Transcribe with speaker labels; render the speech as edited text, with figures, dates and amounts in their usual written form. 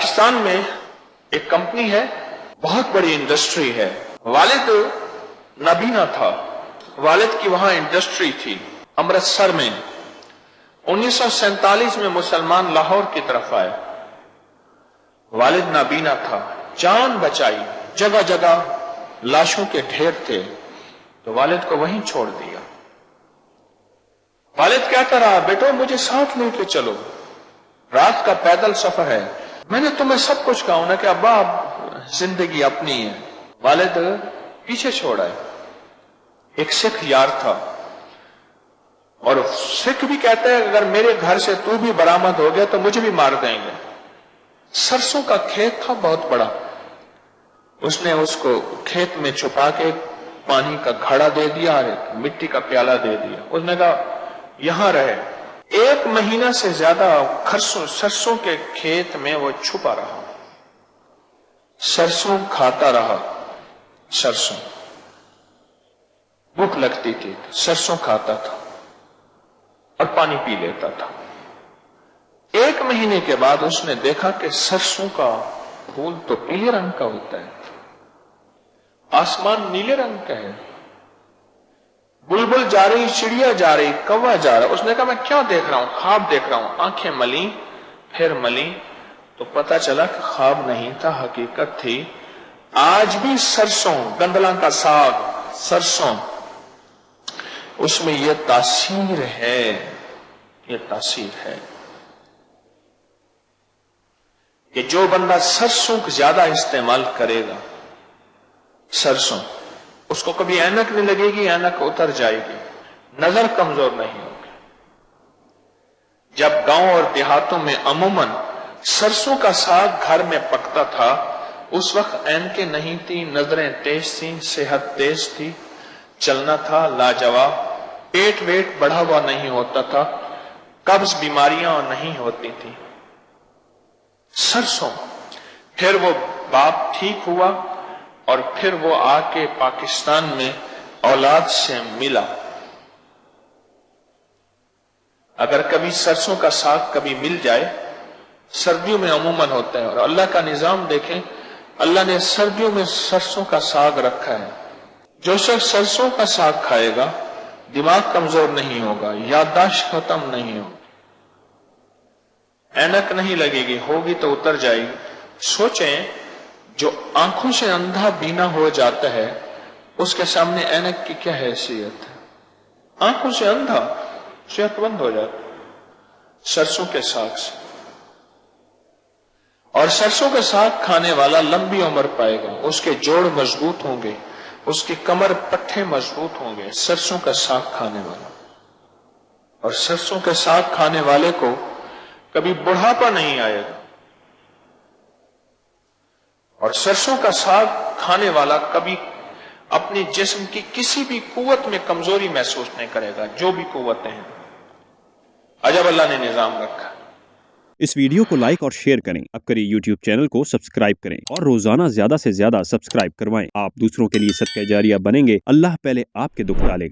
Speaker 1: पाकिस्तान में एक कंपनी है, बहुत बड़ी इंडस्ट्री है। वालिद नाबीना था, वालिद की वहां इंडस्ट्री थी अमृतसर में। 1947 में मुसलमान लाहौर की तरफ आए। वालिद नाबीना था, जान बचाई, जगह जगह लाशों के ढेर थे, तो वालिद को वहीं छोड़ दिया। वालिद कहता रहा, बेटो मुझे साथ लेके चलो, रात का पैदल सफर है। मैंने तुम्हें सब कुछ कहा ना कि अब्बा जिंदगी अपनी है। वालिद पीछे छोड़ आए। एक सिख यार था, और सिख भी कहता है अगर मेरे घर से तू भी बरामद हो गया तो मुझे भी मार देंगे। सरसों का खेत था बहुत बड़ा, उसने उसको खेत में छुपा के पानी का घड़ा दे दिया और एक मिट्टी का प्याला दे दिया। उसने कहा यहां रहे। 1 महीना से ज्यादा सरसों के खेत में वो छुपा रहा, सरसों खाता रहा। सरसों भूख लगती थी, सरसों खाता था और पानी पी लेता था। 1 महीने के बाद उसने देखा कि सरसों का फूल तो पीले रंग का होता है, आसमान नीले रंग का है, बुलबुल जा रही, चिड़िया जा रही, कौवा जा रहा। उसने कहा मैं क्या देख रहा हूं, ख्वाब देख रहा हूं। आंखें मली, फिर मली, तो पता चला कि ख्वाब नहीं था, हकीकत थी। आज भी सरसों, गंदला का साग, सरसों, उसमें यह तासीर है, यह तासीर है कि जो बंदा सरसों को ज्यादा इस्तेमाल करेगा, सरसों, उसको कभी ऐनक नहीं लगेगी, ऐनक उतर जाएगी, नजर कमजोर नहीं होगी। जब गांव और देहातों में अमूमन सरसों का साग घर में पकता था, उस वक्त ऐनकें नहीं थी, नजरें तेज थी, सेहत तेज थी, चलना था लाजवाब, पेट वेट बढ़ा हुआ नहीं होता था, कब्ज बीमारियां नहीं होती थी। सरसों। फिर वो बाप ठीक हुआ और फिर वो आके पाकिस्तान में औलाद से मिला। अगर कभी सरसों का साग कभी मिल जाए, सर्दियों में अमूमन होता है, और अल्लाह का निजाम देखें, अल्लाह ने सर्दियों में सरसों का साग रखा है। जो शख्स सरसों का साग खाएगा दिमाग कमजोर नहीं होगा, याददाश्त खत्म नहीं होगी, ऐनक नहीं लगेगी, होगी तो उतर जाएगी। सोचें जो आंखों से अंधा बीना हो जाता है उसके सामने ऐनक की क्या हैसियत है। आंखों से अंधा, सेहतमंद हो जाता सरसों के साग से। और सरसों का साग खाने वाला लंबी उम्र पाएगा, उसके जोड़ मजबूत होंगे, उसकी कमर पट्टे मजबूत होंगे, सरसों का साग खाने वाला। और सरसों के साग खाने वाले को कभी बुढ़ापा नहीं आएगा, और सरसों का साग खाने वाला कभी अपने जिस्म की किसी भी कुव्वत में कमजोरी महसूस नहीं करेगा, जो भी कुव्वतें हैं। अजब अल्लाह ने निजाम रखा।
Speaker 2: इस वीडियो को लाइक और शेयर करें, अब करें यूट्यूब चैनल को सब्सक्राइब करें और रोजाना ज्यादा से ज्यादा सब्सक्राइब करवाएं। आप दूसरों के लिए सदका जारिया बनेंगे, अल्लाह पहले आपके दुख टालेगा।